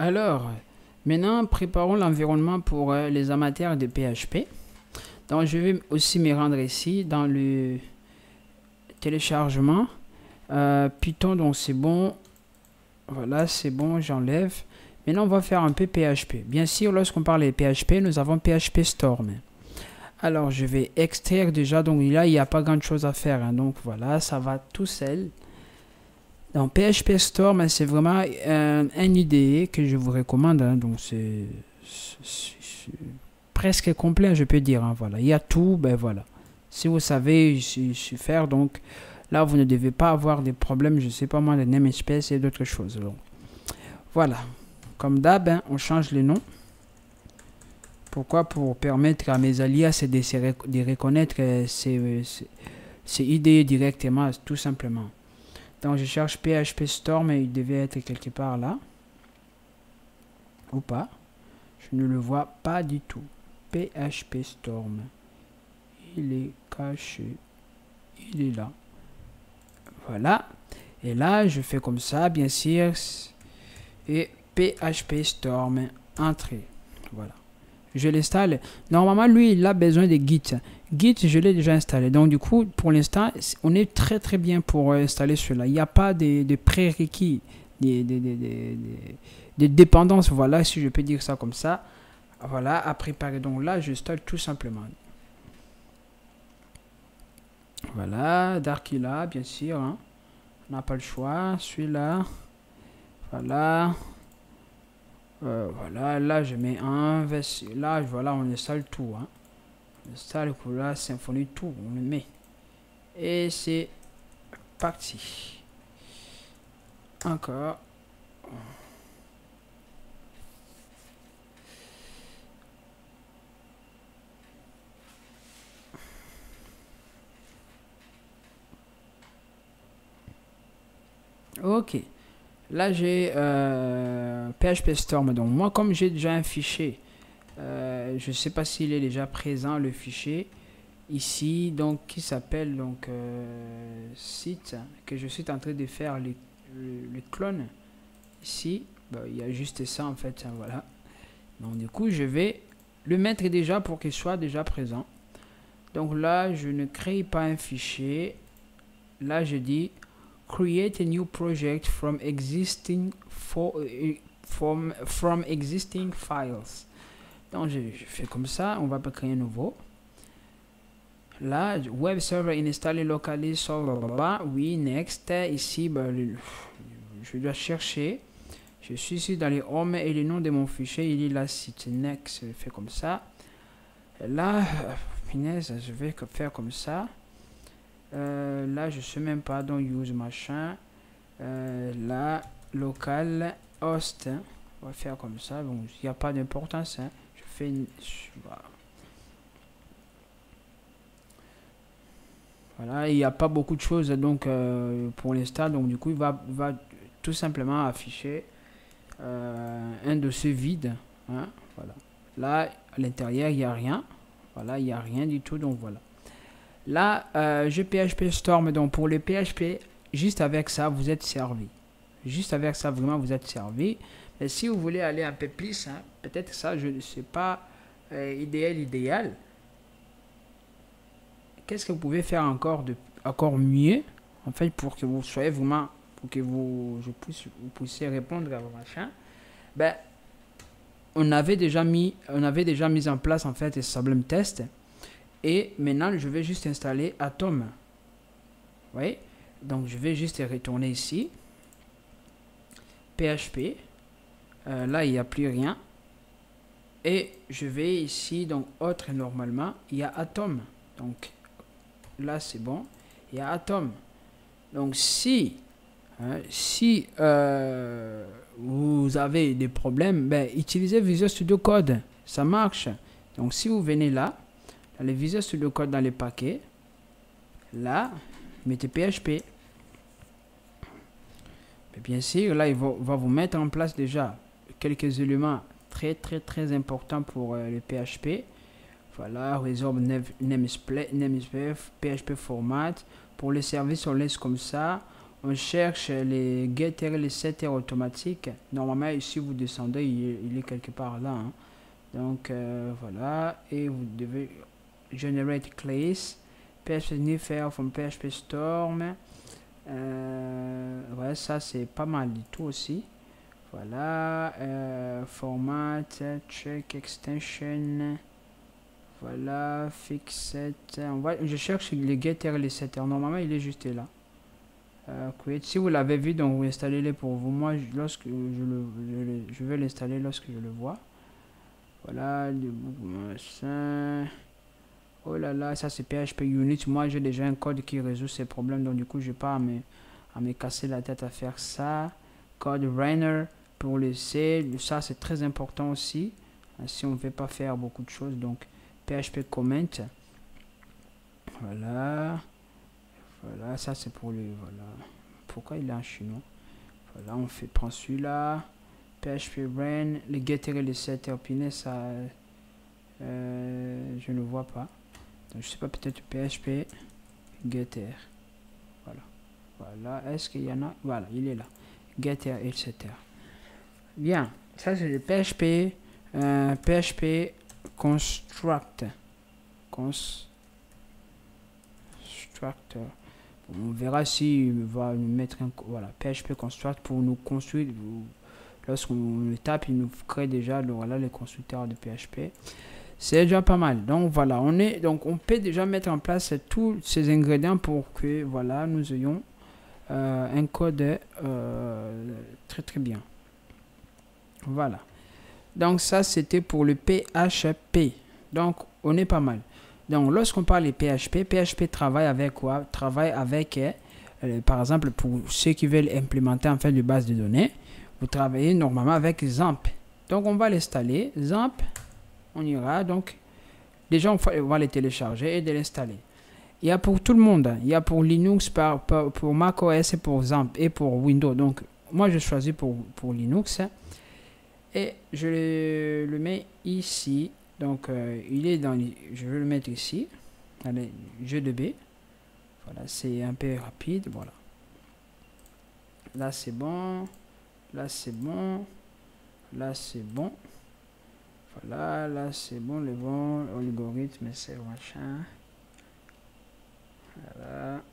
Alors, maintenant, préparons l'environnement pour les amateurs de PHP. Donc, je vais aussi me rendre ici dans le téléchargement. Python, donc c'est bon. Voilà, c'est bon, j'enlève. Maintenant, on va faire un peu PHP. Bien sûr, lorsqu'on parle de PHP, nous avons PHP Storm. Alors, je vais extraire déjà. Donc là, il n'y a pas grand chose à faire. Hein. Donc voilà, ça va tout seul. Donc PHP Storm, c'est vraiment un IDE que je vous recommande. Hein. Donc c'est presque complet, je peux dire. Hein. Voilà, il y a tout. Ben voilà. Si vous savez faire, donc là, vous ne devez pas avoir des problèmes, je sais pas moi, de namespace et d'autres choses. Donc, voilà. Comme d'hab, hein, on change les noms. Pourquoi? Pour permettre à mes alias de reconnaître ces IDE directement, tout simplement. Donc je cherche PHP Storm et il devait être quelque part là. Ou pas. Je ne le vois pas du tout. PHP Storm. Il est caché. Il est là. Voilà. Et là, je fais comme ça, bien sûr. Et PHP Storm, entrée. Voilà. Je l'installe. Normalement, lui, il a besoin de Git. Git, je l'ai déjà installé. Donc, du coup, pour l'instant, on est très bien pour installer cela. Il n'y a pas de prérequis, de dépendance. Voilà, si je peux dire ça comme ça. Voilà, à préparer. Donc là, j'installe tout simplement. Voilà, Darkila, bien sûr. Hein. On n'a pas le choix. Celui-là. Voilà. Voilà, là, je mets un. Là, voilà, on installe tout. Hein. Installe pour la symphonie, tout on le met et c'est parti. Encore ok, là j'ai PHP Storm. Donc moi, comme j'ai déjà un fichier, je sais pas s'il est déjà présent, le fichier ici, donc qui s'appelle donc site, que je suis en train de faire les clones ici. Il y a juste ça en fait, hein, voilà. Donc du coup je vais le mettre déjà pour qu'il soit déjà présent. Donc là je ne crée pas un fichier. Là je dis create a new project from existing existing files. Donc je fais comme ça, on va pas créer un nouveau. Là, web server installé locally, oui, next. Ici, je dois chercher. Je suis ici dans les home et le nom de mon fichier, il est là, site next. Je fais comme ça. Là, finesse, je vais faire comme ça. Là, je sais même pas, donc use machin. Là, local host. On va faire comme ça. Bon, il n'y a pas d'importance. Hein. Je fais une. Voilà, il n'y a pas beaucoup de choses donc pour l'instant, donc du coup il va tout simplement afficher un dossier vide. Hein, voilà. Là à l'intérieur il n'y a rien. Voilà, il n'y a rien du tout, donc voilà. Là j'ai PHP Storm, donc pour le PHP, juste avec ça vous êtes servi. Juste avec ça vraiment vous êtes servi. Mais si vous voulez aller un peu plus, hein, peut-être ça je ne sais pas idéal. Qu'est-ce que vous pouvez faire encore mieux en fait pour que vous soyez vraiment, pour que vous puissiez répondre à vos machins. Ben on avait déjà mis en place en fait Sublime Test et maintenant je vais juste installer Atom. Vous voyez, donc je vais juste retourner ici PHP. Là il n'y a plus rien et je vais ici donc autre, normalement il y a Atom, donc là c'est bon, il y a Atom. Donc si vous avez des problèmes, ben utilisez Visual Studio Code, ça marche. Donc si vous venez là dans les Visual Studio Code, dans les paquets, là mettez PHP. Mais bien sûr là il va vous mettre en place déjà quelques éléments très importants pour le PHP. Voilà, résorbe namespace, PHP format. Pour les services, on laisse comme ça. on cherche les getters et les setters automatiques. Normalement, ici, vous descendez, il est quelque part là. Hein. Donc, voilà. Et vous devez generate class, PHP Sniffer from PHP Storm. Ouais, ça, c'est pas mal du tout aussi. Voilà. Format, check, extension. Voilà, fixed. Je cherche les getters et les setters. Normalement, il est juste là. Create. Si vous l'avez vu, donc vous installez-les pour vous. Moi, lorsque je vais l'installer lorsque je le vois. Voilà, oh là là, ça c'est PHP Unit. Moi, j'ai déjà un code qui résout ces problèmes. Donc, du coup, je vais pas à me casser la tête à faire ça. Code Runner pour le C. Ça, c'est très important aussi. Si on ne veut pas faire beaucoup de choses. Donc, PHP Comment. Voilà. Voilà, ça c'est pour le... Voilà. Pourquoi il est en chinois? Voilà, on fait prendre celui-là. PHP Brain, les getter et les setter pinés, ça... je ne vois pas. Donc, je sais pas, peut-être PHP getter. Voilà. Voilà, est-ce qu'il y en a? Voilà, il est là. Getter et setter. Bien, ça c'est le PHP. PHP construct. Constructor. On verra s'il va nous mettre un voilà, PHP construct pour nous construire. Lorsqu'on le tape, il nous crée déjà voilà, les constructeurs de PHP. C'est déjà pas mal. Donc voilà, on peut déjà mettre en place tous ces ingrédients pour que voilà, nous ayons un code très très bien. Voilà. Donc ça c'était pour le PHP. Donc on est pas mal. Donc, lorsqu'on parle de PHP, PHP travaille avec quoi? Travaille avec, par exemple, pour ceux qui veulent implémenter en fait de base de données, vous travaillez normalement avec XAMPP. Donc, on va l'installer. XAMPP, on ira. Donc, déjà, on va les télécharger et de l'installer. Il y a pour tout le monde. Il y a pour Linux, pour macOS et pour XAMPP et pour Windows. Donc, moi, je choisis pour Linux. Et je le mets ici. Donc, il est dans... Je vais le mettre ici. Allez, jeu de B. Voilà, c'est un peu rapide. Voilà. Là, c'est bon. Là, c'est bon. Là, c'est bon. Voilà, là, c'est bon. Le bon algorithme, c'est machin. Voilà.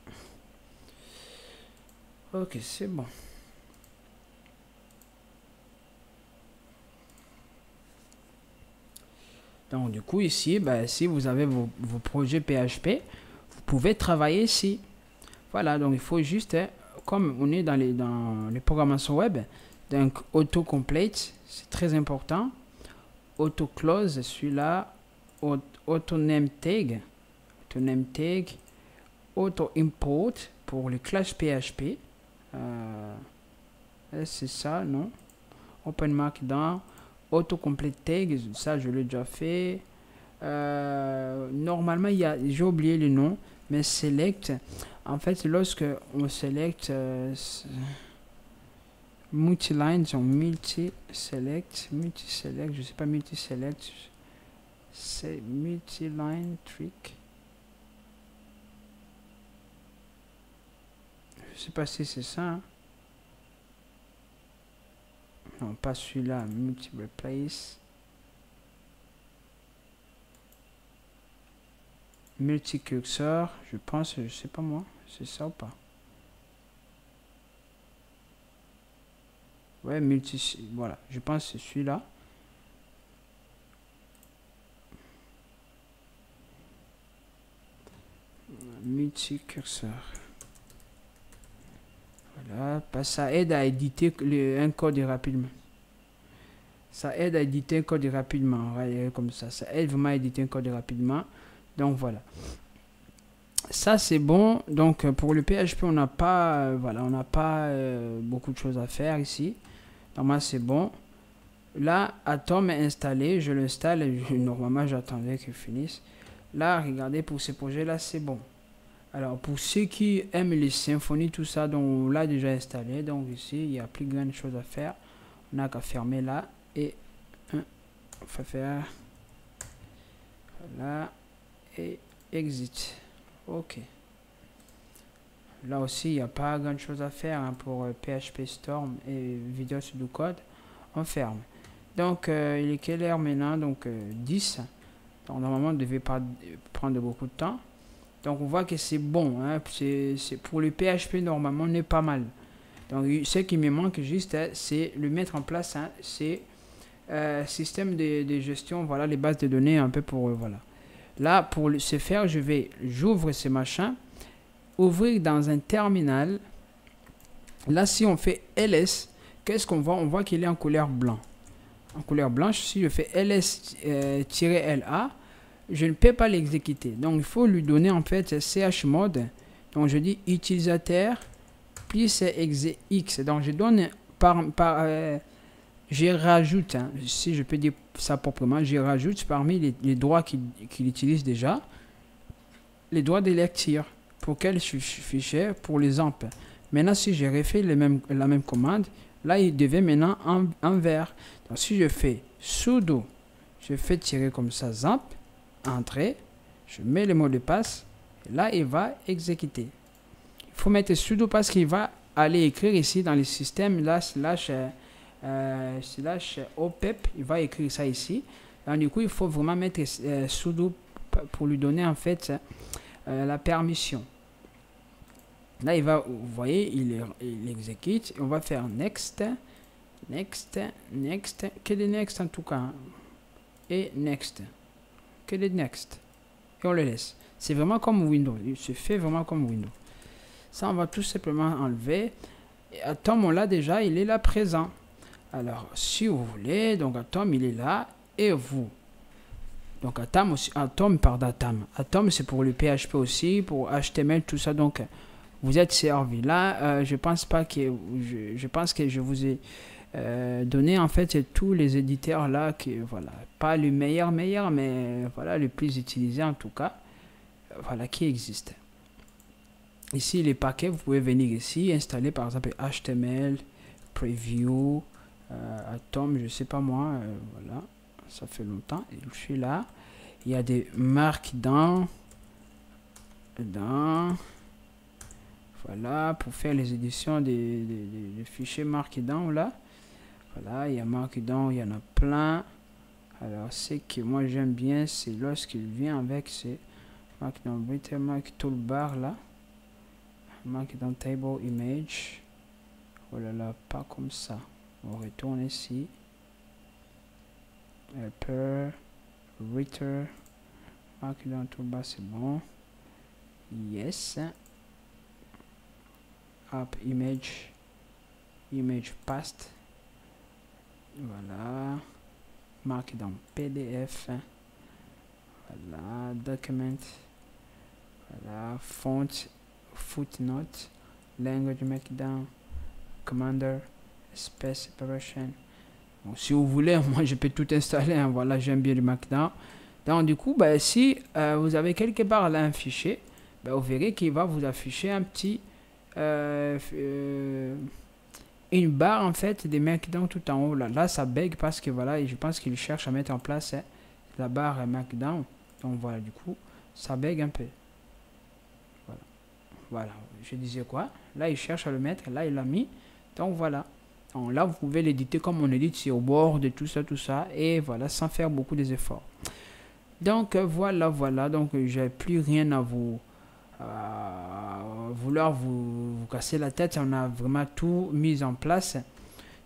Ok, c'est bon. Donc, du coup, ici, si vous avez vos projets PHP, vous pouvez travailler ici. Voilà, donc il faut juste, comme on est dans les programmations web, donc auto-complete, c'est très important. Auto-close, celui-là, auto-name tag, auto-import pour le clash PHP. C'est ça, non? Open Markdown. Autocomplete tag, ça je l'ai déjà fait. Normalement, j'ai oublié le nom, mais select. En fait, lorsque on select multi-line, multi-select, je sais pas, multi-select, c'est multi-line trick. Je sais pas si c'est ça. Hein. Non, pas celui-là, multi-replace. Multi-cursor, je pense, je sais pas moi, c'est ça ou pas? Ouais, voilà, je pense que c'est celui-là. Multi-cursor. Voilà, ça aide à éditer un code rapidement. Ça aide à éditer un code rapidement, comme ça. Ça aide vraiment à éditer un code rapidement. Donc voilà. Ça c'est bon. Donc pour le PHP, on n'a pas, voilà, on n'a pas beaucoup de choses à faire ici. Normalement c'est bon. Là, Atom est installé. Je l'installe. Normalement, j'attendais qu'il finisse. Là, regardez pour ce projet-là, c'est bon. Alors, pour ceux qui aiment les symphonies, tout ça, donc on l'a déjà installé. Donc ici, il n'y a plus grand chose à faire. On n'a qu'à fermer là. Et on va faire... Voilà. Et exit. Ok. Là aussi, il n'y a pas grand chose à faire hein, pour PHP Storm et Visual Studio Code. On ferme. Donc, il est quelle heure maintenant? Donc, 10. Donc, normalement, on ne devait pas prendre beaucoup de temps. Donc, on voit que c'est bon. Hein, pour le PHP, normalement, on est pas mal. Donc, ce qui me manque juste, hein, c'est le mettre en place. Hein, c'est système de gestion, voilà, les bases de données un peu pour, voilà. Là, pour ce faire, j'ouvre ce machin, ouvrir dans un terminal. Là, si on fait ls, qu'est-ce qu'on voit? On voit qu'il est en couleur blanc. En couleur blanche, si je fais ls-la, je ne peux pas l'exécuter. Donc, il faut lui donner en fait chmod. Donc, je dis utilisateur plus exex. Donc, je donne je rajoute, hein, si je peux dire ça proprement, je rajoute parmi les droits qu'il utilise déjà, les droits de lecture. Pour quel fichier? Pour les amps. Maintenant, si je refais la même commande, là, il devient maintenant en vert. Donc, si je fais sudo, je fais tirer comme ça, zamp, entrée, je mets le mot de passe, et là, il va exécuter. Il faut mettre sudo parce qu'il va aller écrire ici dans le système, là, slash opep, il va écrire ça ici. Donc, du coup, il faut vraiment mettre sudo pour lui donner en fait la permission. Là, il va, vous voyez, il exécute. On va faire next, next, next, que des next en tout cas, hein. Et next, que des next. Et on le laisse. C'est vraiment comme Windows. Il se fait vraiment comme Windows. Ça, on va tout simplement enlever. Et Atom, on l'a déjà, il est là présent. Alors, si vous voulez, donc Atom, il est là. Et vous. Donc, Atom, aussi, Atom, c'est pour le PHP aussi, pour HTML, tout ça. Donc, vous êtes servi. Là, je pense pas que je pense que je vous ai donné en fait tous les éditeurs là qui voilà, pas le meilleur, mais voilà le plus utilisé en tout cas, voilà qui existe. Ici les paquets, vous pouvez venir ici installer par exemple HTML, Preview, Atom, je sais pas moi, voilà, ça fait longtemps. Je suis là. Il y a des Markdown voilà, pour faire les éditions des fichiers Markdown là. Voilà, il y a Markdown, il y en a plein. Alors, ce que moi j'aime bien, c'est lorsqu'il vient avec ces Markdown, Mark Toolbar là. Markdown Table Image. Oh là là, pas comme ça. On retourne ici. Helper, Reader, Markdown Toolbar, c'est bon. Yes. App image past, voilà, Markdown PDF, voilà, document, voilà, font, footnote, language Markdown, commander, space separation. Bon, si vous voulez, moi je peux tout installer, hein, voilà, j'aime bien le Markdown. Donc du coup, bah, si vous avez quelque part là un fichier, bah, vous verrez qu'il va vous afficher un petit une barre en fait des Markdown tout en haut là ça bug parce que voilà, et je pense qu'il cherche à mettre en place la barre Markdown. Donc voilà, du coup ça bug un peu. Voilà, je disais quoi, là il cherche à le mettre, là il l'a mis. Donc voilà, donc là vous pouvez l'éditer comme on édite sur Word et tout ça, et voilà, sans faire beaucoup d'efforts. Donc voilà, donc j'ai plus rien à vous vouloir vous casser la tête. On a vraiment tout mis en place.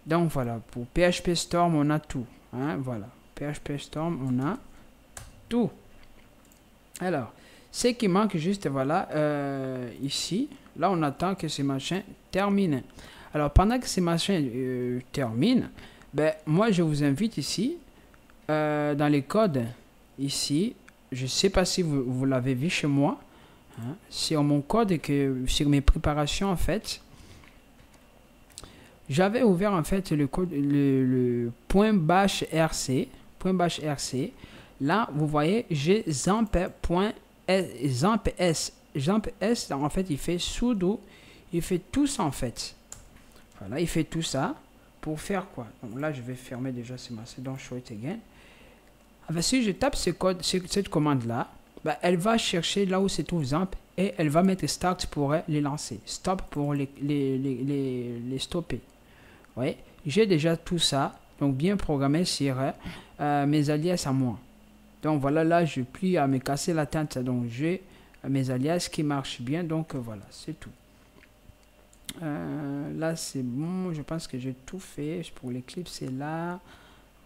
Donc voilà, pour PHP Storm on a tout, hein, voilà, PHP Storm on a tout. Alors ce qui manque juste, voilà, ici là on attend que ces machins terminent. Alors pendant que ces machins terminent, ben moi je vous invite ici dans les codes ici, je sais pas si vous l'avez vu chez moi, hein, sur mon code, que sur mes préparations en fait, j'avais ouvert en fait le code, le .rc. Là vous voyez, j'ai XAMPP.s. En fait il fait sudo, il fait tout ça en fait. Voilà, il fait tout ça pour faire quoi? Donc là je vais fermer déjà, c'est ma don't show it again. Si je tape ce code, cette commande là, bah, elle va chercher là où se trouve XAMPP et elle va mettre start pour les lancer, stop pour les stopper. Ouais, j'ai déjà tout ça, donc bien programmé sur mes alias à moi. Donc voilà, là je plie à me casser la tête, donc j'ai mes alias qui marchent bien, donc voilà, c'est tout. Là c'est bon, je pense que j'ai tout fait pour les clips, c'est là,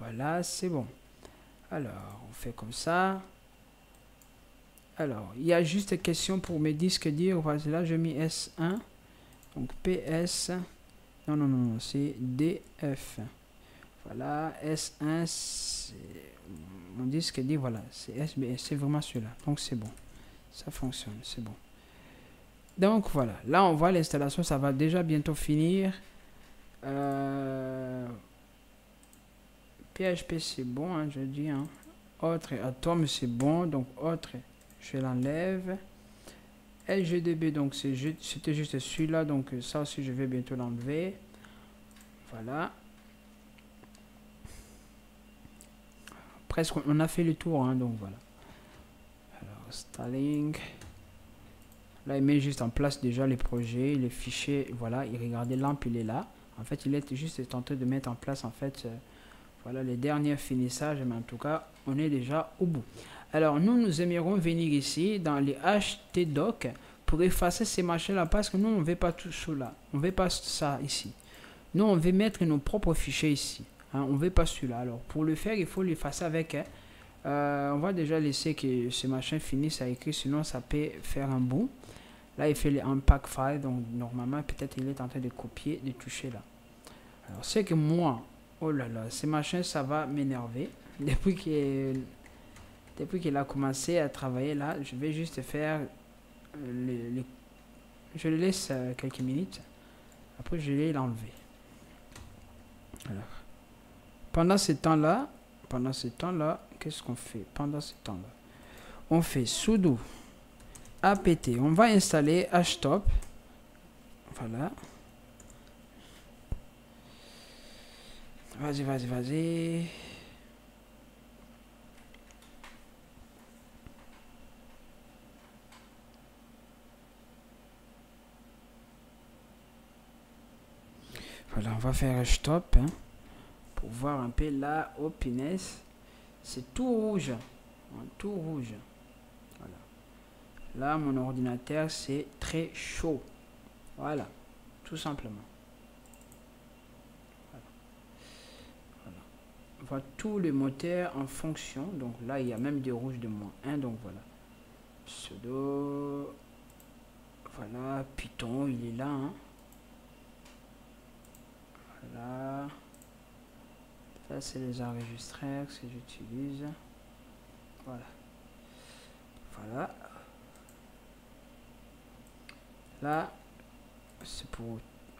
voilà, c'est bon. Alors on fait comme ça. Alors il y a juste question pour mes disques dire, voilà, là j'ai mis S1, donc PS, non, c'est DF, voilà, S1, mon disque dit, voilà, c'est SBS, c'est vraiment celui-là, donc c'est bon, ça fonctionne, c'est bon. Donc voilà, là on voit l'installation, ça va déjà bientôt finir. PHP c'est bon, hein, je dis, hein. Autre Atom c'est bon, donc autre, je l'enlève. LGDB, donc c'était juste celui-là, donc ça aussi je vais bientôt l'enlever. Voilà. Presque on a fait le tour, hein, donc voilà. Alors Starling. Là il met juste en place déjà les projets, les fichiers, voilà, il regardait lampe, il est là. En fait il est juste tenté de mettre en place en fait voilà les derniers finissages, mais en tout cas on est déjà au bout. Alors nous aimerons venir ici dans les htdoc pour effacer ces machins là, parce que nous on ne veut pas tout cela, on ne veut pas ça ici. Nous on veut mettre nos propres fichiers ici, hein, on ne veut pas celui-là. Alors pour le faire il faut l'effacer avec on va déjà laisser que ce machin finisse à écrire, sinon ça peut faire un bout. Là il fait les unpack file, donc normalement peut-être il est en train de copier, de toucher là. Alors c'est que moi, oh là là, ces machins ça va m'énerver. Depuis qu'il a commencé à travailler là, je vais juste faire je le laisse quelques minutes, après je vais l'enlever. Alors pendant ce temps là, qu'est-ce qu'on fait pendant ce temps là? On fait sudo apt, on va installer htop, voilà. Vas-y. Voilà, on va faire htop, hein, pour voir un peu là. Oh punaise, c'est tout rouge, tout rouge. Voilà. Là mon ordinateur c'est très chaud, voilà, tout simplement. Voilà. On voit tous les moteurs en fonction, donc là il y a même des rouges de -1, donc voilà. Pseudo, voilà, Python il est là, hein. Voilà, ça c'est les enregistreurs que j'utilise, voilà. Là c'est pour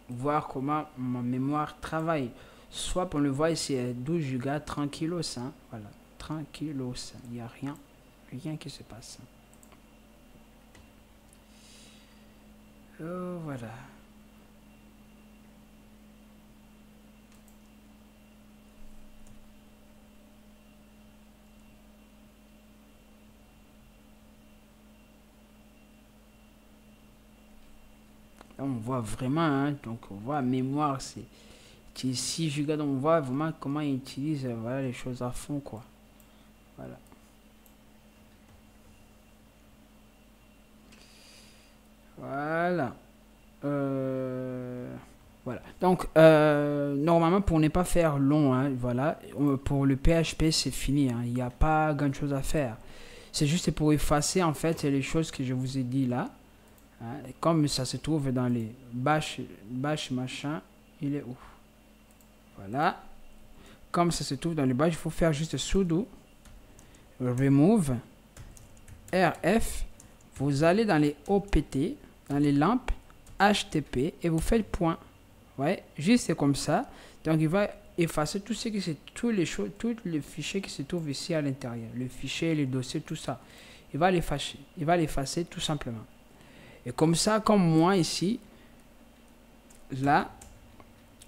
voir comment ma mémoire travaille. Soit on le voit ici, 12 Go tranquillos, hein. Voilà, tranquillos, il n'y a rien qui se passe. Oh, voilà. Là on voit vraiment, hein, donc on voit mémoire c'est 6 Go, donc on voit vraiment comment il utilise voilà, les choses à fond, quoi. Voilà. Voilà. Donc normalement pour ne pas faire long, hein, voilà, pour le PHP c'est fini, hein, il n'y a pas grand chose à faire. C'est juste pour effacer en fait les choses que je vous ai dit là. Hein, comme ça se trouve dans les bash machin, il est où? Voilà. Comme ça se trouve dans les bash, il faut faire juste sudo remove rf. Vous allez dans les opt, dans les lampes htp et vous faites point. Ouais, juste comme ça. Donc il va effacer tout ce qui c'est tous les fichiers qui se trouvent ici à l'intérieur, le fichier, les dossiers, tout ça. Il va l'effacer tout simplement. Et comme ça, comme moi ici, là,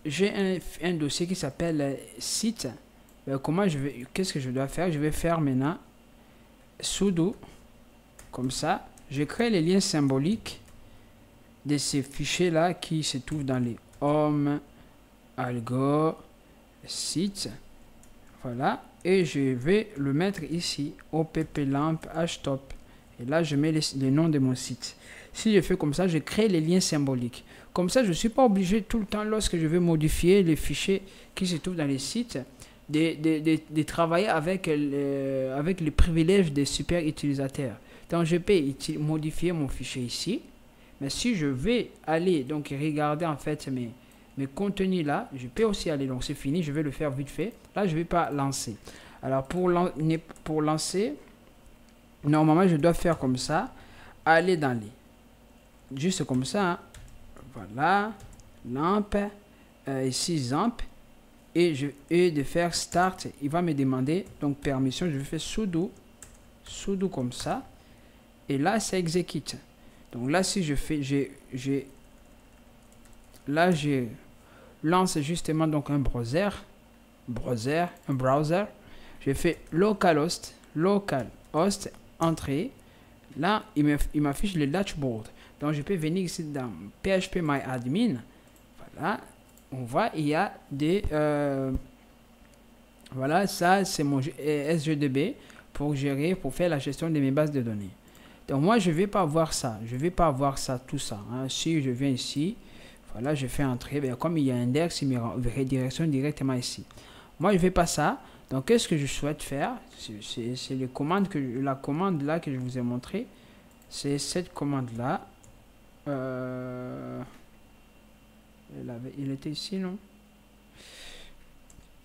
j'ai un dossier qui s'appelle site. Qu'est-ce que je dois faire? Je vais faire maintenant sudo, comme ça, je crée les liens symboliques de ces fichiers là qui se trouvent dans les home, algo, site. Voilà, et je vais le mettre ici, opplamp htop. Et là, je mets les noms de mon site. Si je fais comme ça, je crée les liens symboliques. Comme ça, je ne suis pas obligé tout le temps, lorsque je veux modifier les fichiers qui se trouvent dans les sites, de travailler avec les privilèges des super utilisateurs. Donc, je peux modifier mon fichier ici. Mais si je vais aller, donc regarder en fait mes contenus là, je peux aussi aller. Donc, c'est fini, je vais le faire vite fait. Là, je ne vais pas lancer. Alors, pour lancer, normalement, je dois faire comme ça. Aller dans les... Juste comme ça. Hein. Voilà. Lampe. Ici, Zamp. Et de faire Start. Il va me demander, donc, permission. Je vais faire sudo. Sudo comme ça. Et là, ça exécute. Donc là, si je fais... Là, je lance justement donc un browser. Je fais localhost, entrée. Là, il m'affiche le dashboard. Donc, je peux venir ici dans phpMyAdmin. Voilà. On voit, il y a des... voilà, ça, c'est mon SGDB pour gérer, pour faire la gestion de mes bases de données. Donc, moi, je ne vais pas voir ça. Je ne vais pas voir ça, tout ça. Hein. Si je viens ici, voilà, je fais entrer. Bien, comme il y a un index, il me redirectionne directement ici. Moi, je ne fais pas ça. Donc, qu'est-ce que je souhaite faire? C'est la commande là que je vous ai montré. C'est cette commande-là. Il était ici, non?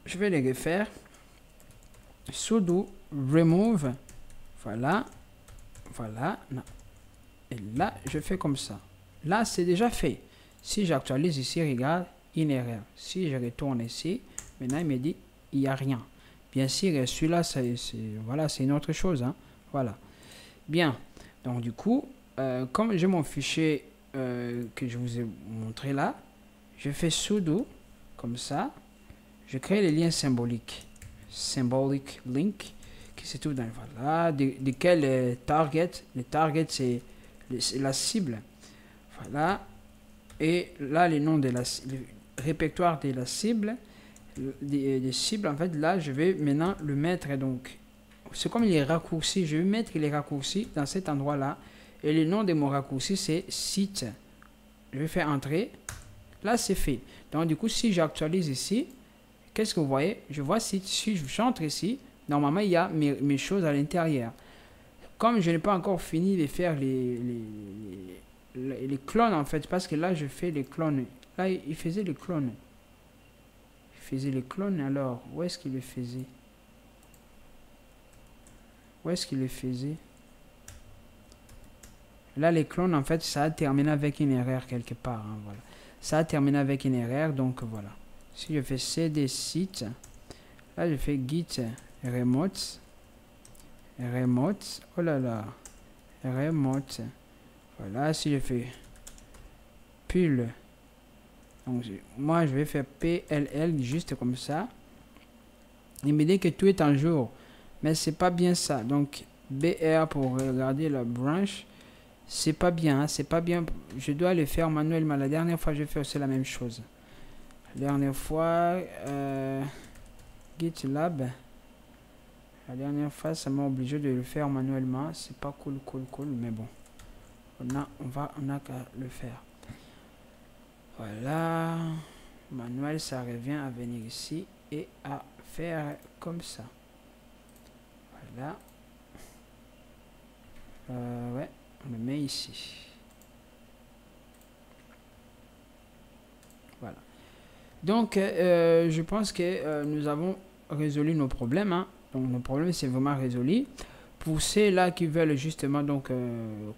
Je vais les refaire. Sudo remove. Voilà. Voilà. Et là, je fais comme ça. Là, c'est déjà fait. Si j'actualise ici, regarde, une erreur. Si je retourne ici, maintenant, il me dit, il n'y a rien. Bien sûr, celui-là, voilà, c'est une autre chose. Hein. Voilà. Bien. Donc, du coup, comme j'ai mon fichier que je vous ai montré là, je fais sudo, comme ça. Je crée les liens symboliques. Symbolic link, qui se trouve dans, voilà, desquels target. Le target, c'est la cible. Voilà. Et là, les noms de le répertoire de la cible. Des cibles, en fait, là, je vais maintenant le mettre, donc, c'est comme les raccourcis, je vais mettre les raccourcis dans cet endroit-là, et le nom de mon raccourci, c'est site. Je vais faire entrer, là, c'est fait. Donc, du coup, si j'actualise ici, qu'est-ce que vous voyez? Je vois site, si j'entre ici, normalement, il y a mes choses à l'intérieur. Comme je n'ai pas encore fini de faire les clones, en fait, parce que là, je fais les clones. Là, il faisait les clones. Faisait les clones, alors où est-ce qu'il le faisait? Où est-ce qu'il le faisait? Là, les clones, en fait, ça a terminé avec une erreur quelque part. Hein, voilà. Ça a terminé avec une erreur, donc voilà. Si je fais cd site, là, je fais git remote, oh là là, remote. Voilà, si je fais pull. Donc, moi, je vais faire PLL juste comme ça. Il me dit que tout est en jour. Mais c'est pas bien ça. Donc, BR pour regarder la branche. C'est pas bien. Hein, c'est pas bien. Je dois le faire manuellement. La dernière fois, j'ai fait aussi la même chose. La dernière fois, GitLab. La dernière fois, ça m'a obligé de le faire manuellement. C'est pas cool. Mais bon. On a qu'à le faire. Voilà, manuel, ça revient à venir ici et à faire comme ça. Voilà. Ouais, on le met ici. Voilà. Donc, je pense que nous avons résolu nos problèmes. Hein. Donc, nos problèmes, c'est vraiment résolu. Pour ceux-là qui veulent justement donc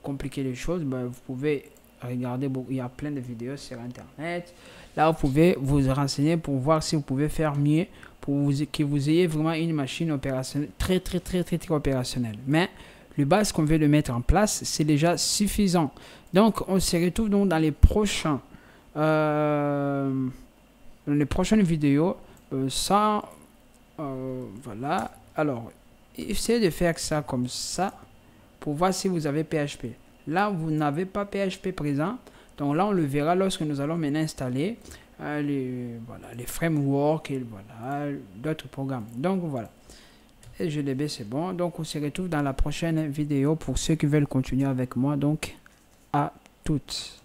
compliquer les choses, ben, vous pouvez... Regardez, il y a plein de vidéos sur internet. Là, vous pouvez vous renseigner pour voir si vous pouvez faire mieux, pour que vous ayez vraiment une machine opérationnelle très opérationnelle. Mais le base qu'on veut de mettre en place, c'est déjà suffisant. Donc, on se retrouve donc dans les prochaines vidéos. Voilà. Alors, essayez de faire ça comme ça pour voir si vous avez PHP. Là, vous n'avez pas PHP présent. Donc là, on le verra lorsque nous allons maintenant installer les frameworks et voilà, d'autres programmes. Donc voilà. Et GDB, c'est bon. Donc on se retrouve dans la prochaine vidéo pour ceux qui veulent continuer avec moi. Donc à toutes.